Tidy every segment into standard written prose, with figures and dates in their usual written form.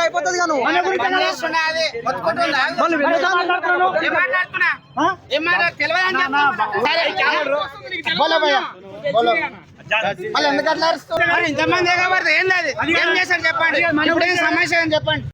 అయిపోతుంది మళ్ళీ ఎందుకు అట్లా ఇంతమంది ఏం లేదు ఏం చేశారు చెప్పండి ఇప్పుడు ఏం సమస్య అని చెప్పండి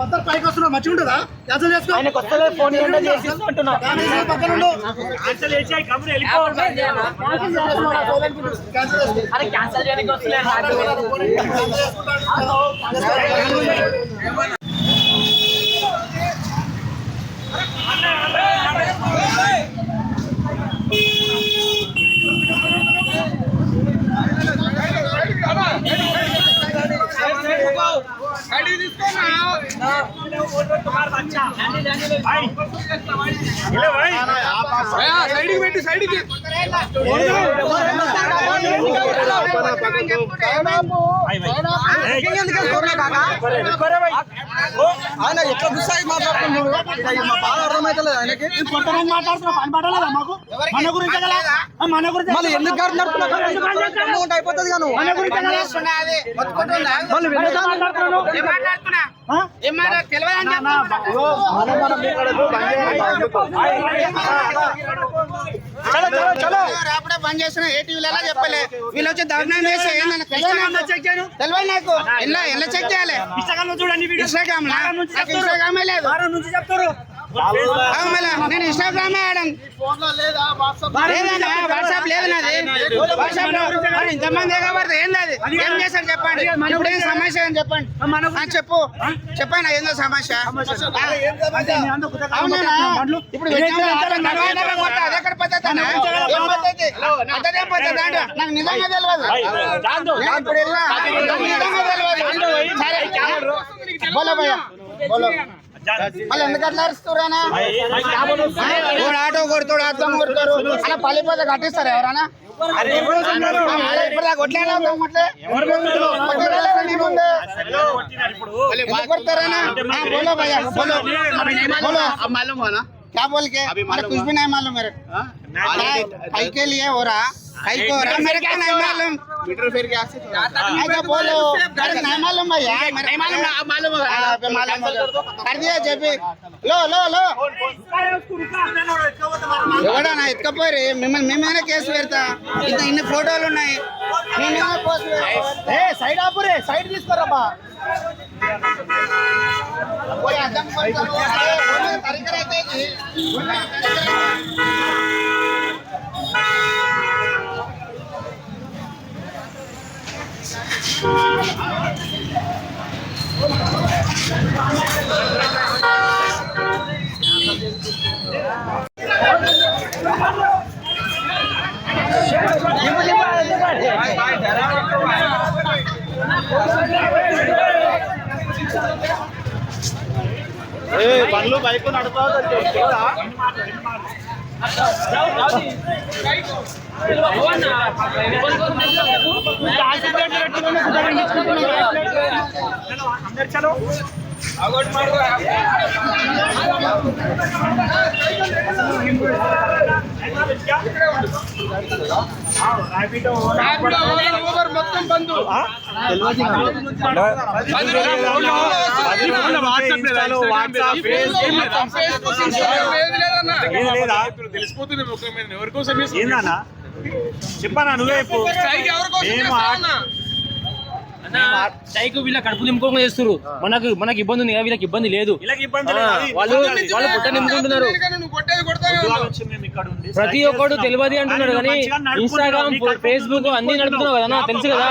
మొత్తం పైకి వస్తున్నా మంచిగా ఉంటుందా క్యాన్సల్ చేసుకో ఆయన ఎట్లా గుస్సాయి మాట్లాడుతున్నాడు బాగా అర్థమైతలేదు ఆయనకి మళ్ళీ ఎందుకు అయిపోతుంది అప్పుడే బంద్ చేసిన ఏ టీవీలో ఎలా చెప్పలే వీళ్ళు వచ్చి దర్శనం చేస్తే తెలియదు నాకు ఎలా చెక్ చేయాలి ఇన్స్టాగ్రామ్ లేదు నేను ఇన్స్టాగ్రామ్ వాట్సాప్ లేదు నాది ఇంతమంది ఏం లేదు ఏం చేశారు చెప్పండి ఇప్పుడు ఏం సమస్య అని చెప్పండి చెప్పండి ఏందో సమస్య అవునా ఇప్పుడు అది ఎక్కడ పద్ధతి నాకు నిజంగా తెలియదు ఇప్పుడు నిజంగా తెలియదు బోలో భయ్యా బోలో మళ్ళీ ఎందుకు అట్లా అరుస్తున్నా ఆటో కొడుతాడు అర్థం కొడతారు అలా పల్లిపోతే కట్టిస్తారు ఎవరన్నా ఇప్పుడు కొట్లేనా కొడతారా బోలో భయ్యా బోలో బోలో क्या बोल के मेरे कुछ भी नहीं मालूम मेरे कई के लिए हो रहा कई को हो रहा मेरे को नहीं मालूम मीटर फेर के ऐसा बोलो अरे नहीं मालूम भैया नहीं मालूम अब मालूम होगा मालूम कर दिया जेबी लो लो लो ఎవడా నా ఎత్తుకపోయి మేమేమైనా కేసు పెడతా ఇంత ఇన్ని ఫోటోలు ఉన్నాయి మేమేమైనా పోస్ట్ సైడ్ ఆపురే సైడ్ తీసుకోరబ్బా అర్థం తరికర అయితే బండ్లు బైక్ నడపదు చలో మొత్తం బంధు తెలిసిపోతుంది ఎవరికోసం ఏందన్నా చెప్పనా నువ్వే స్ట్రైక్ వీళ్ళ కడుపు నింపుకోకుండా చేస్తారు మనకు ఇబ్బంది ఉంది వీళ్ళకి ఇబ్బంది లేదు వాళ్ళు పుట్ట నింపుకుంటున్నారు ప్రతి ఒక్కడు తెలియదు అంటున్నాడు కానీ ఇన్స్టాగ్రామ్ ఫేస్బుక్ అన్ని నడుపుతున్నావు కదా తెలుసు కదా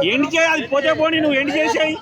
ఎండ్ చేయి అది పోతే పోనీ నువ్వు ఎండ్ చేసేయి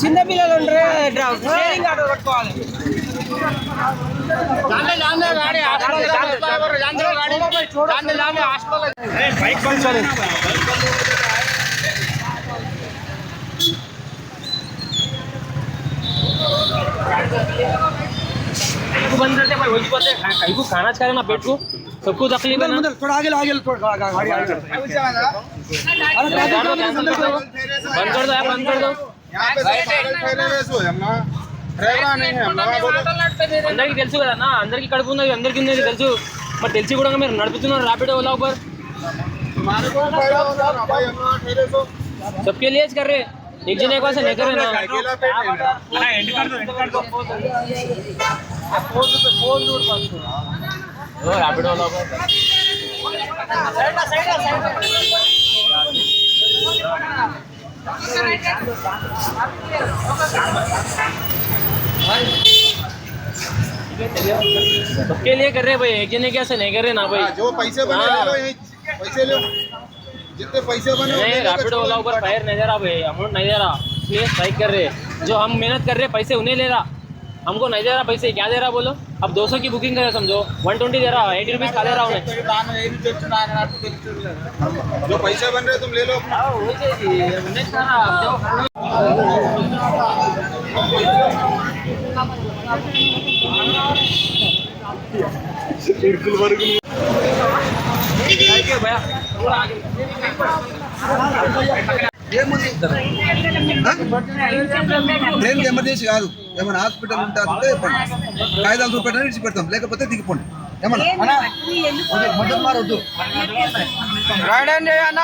చిన్న పిల్లలు ట్రైనింగ్ ఆటో పట్టుకోవాలి. बंद करते भाई वही बोलते कहीं को खाना चाहिए ना पेट को सबको तकलीफ है ना थोड़ा आगे थोड़ा गाड़ी आगे बंद कर दो यार बंद कर दो అందరికి తెలుసు కదా అన్న అందరికి కడుపు ఉన్నది అందరికి ఉన్నది తెలుసు మరి తెలిసి కూడా మీరు నడుపుతున్నారు ర్యాపిడో ఓలా ऊबर सबके लिए कर रहे एक जने को ऐसा नहीं कर रहे ना ర్యాపిడో ఓలా ऊबर सबके लिए कर रहे भाई एक जने कैसे नहीं कर रहे ना भाई जो पैसे बने ले लो यही पैसे लो जितने पैसे बने नहीं रैपिडो ओला ऊबर फायर नहीं दे रहा भाई अमाउंट नहीं दे रहा इसलिए स्ट्राइक कर रहे जो हम मेहनत कर रहे पैसे उन्हें ले रहा हमको नहीं दे रहा पैसे क्या दे रहा बोलो अब 200 की बुकिंग करे समझो 120 दे रहा 80 रुपीज खा ले रहा उन्हें जो पैसे बन रहे तुम ले लो ట్రైన్ ఎమర్జెన్సీ కాదు ఏమైనా హాస్పిటల్ ఉంటే కాగితాలు చూపెట్టని ఇచ్చి పెడతాం లేకపోతే దిగిపోండి ఏమన్నా మొదటి మారొద్దు రాయడండి అన్న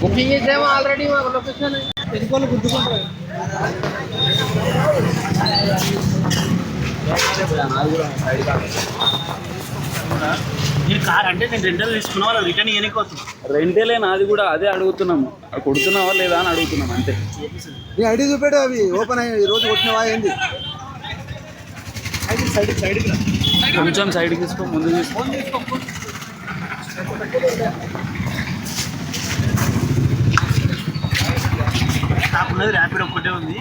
బుకింగ్ చేసామో ఆల్రెడీ మాకు లొకేషన్ పెట్టుకోవాలి గుర్తుకుంటారు మీరు కార్ అంటే నేను రెంటల్ తీసుకున్నా వాళ్ళు రిటర్న్ ఇవ్వనికోవచ్చు రెంటేలే నాది కూడా అదే అడుగుతున్నాము కొడుతున్నావా లేదా అని అడుగుతున్నాం అంతే నీ ఐడి చూపెట్టు అవి ఓపెన్ అయ్యి రోజు కొట్టినవా ఏంది కొంచెం సైడ్కి తీసుకో ముందు తీసుకో నాకున్నది ర్యాపిడ్ ఒక్కటే ఉంది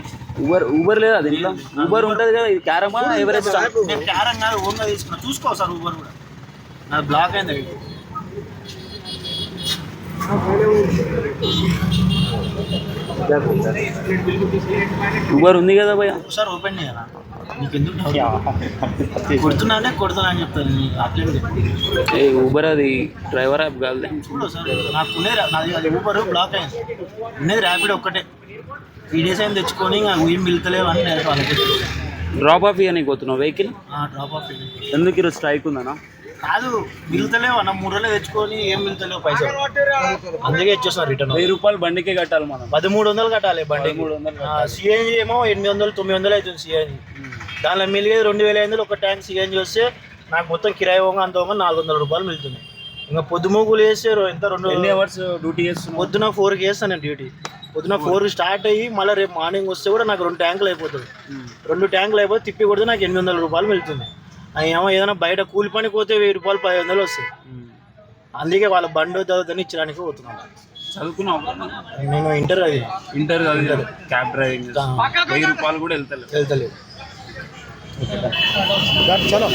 ఊబర్ లేదా దీంట్లో ఊబర్ ఉంటుంది కదా ఇది క్యారమా ఎవరెస్ట్ నేను క్యారం కాదు ఓన్గా తీసుకున్నా చూసుకో సార్ ఊబర్ కూడా నాది బ్లాక్ అయింది ఊబర్ ఉంది కదా భయ్యా ఒకసారి ఓపెన్ చేయాలా నీకు ఎందుకు కొడుతున్నా కొడుతున్నా అని చెప్తాను అట్లే ఊబర్ అది డ్రైవర్ యాప్ కాదు చూడు సార్ నాకు నాది అది ఊబర్ బ్లాక్ అయింది ఉన్నది ర్యాపిడ్ ఒక్కటే 3 days అయినా తెచ్చుకొని ఇంకా ఏం మిగులుతలేవు అని నేను వాళ్ళకి డ్రాప్ ఆఫ్ ఇవ్వని పోతున్నావు వెహికల్ డ్రాప్ ఆఫ్ ఎందుకు ఈరోజు స్ట్రైక్ ఉందనా కాదు మిగులుతలేవు అన్న 3 రోజులు తెచ్చుకొని ఏం మిగులుతలేవు పైసలు, అందుకే ఇచ్చేస్తున్నారు రిటర్న్. 1000 రూపాయలు బండికే కట్టాలి మనం. 1300 కట్టాలి బండి. 1300 సిఎన్జి ఏమో 800 900 అవుతుంది సిఎన్జి. దానిలో మిలిగేది 2500 ఒక ట్యాంక్ సిఎన్జి వస్తే నాకు మొత్తం కిరాయి పోగా అంత పోగా 400 రూపాయలు మిగులుతుంది. ఇంకా పొద్దుమూగులు వేస్తారు ఎంత 2 ఎన్ని అవర్స్ డ్యూటీ చేస్తున్నావు? పొద్దున 4కి వేస్తాను నేను డ్యూటీ. పొద్దున 4కి స్టార్ట్ అయ్యి మళ్ళీ రేపు మార్నింగ్ వస్తే కూడా నాకు 2 ట్యాంకులు అయిపోతుంది. 2 ట్యాంకులు అయిపోతే తిప్పి కొడితే నాకు 800 రూపాయలు మిగులుతుంది. ఏమో ఏదైనా బయట కూలి పనికి పోతే 1000 రూపాయలు 500 వస్తాయి. అందుకే వాళ్ళ బండి చదువుతాని ఇచ్చడానికి పోతున్నాను. చదువుకున్నావు? నేను ఇంటర్ అది ఇంటర్ క్యాబ్ డ్రైవింగ్ 1000 రూపాయలు కూడా వెళ్తలేదు. చలో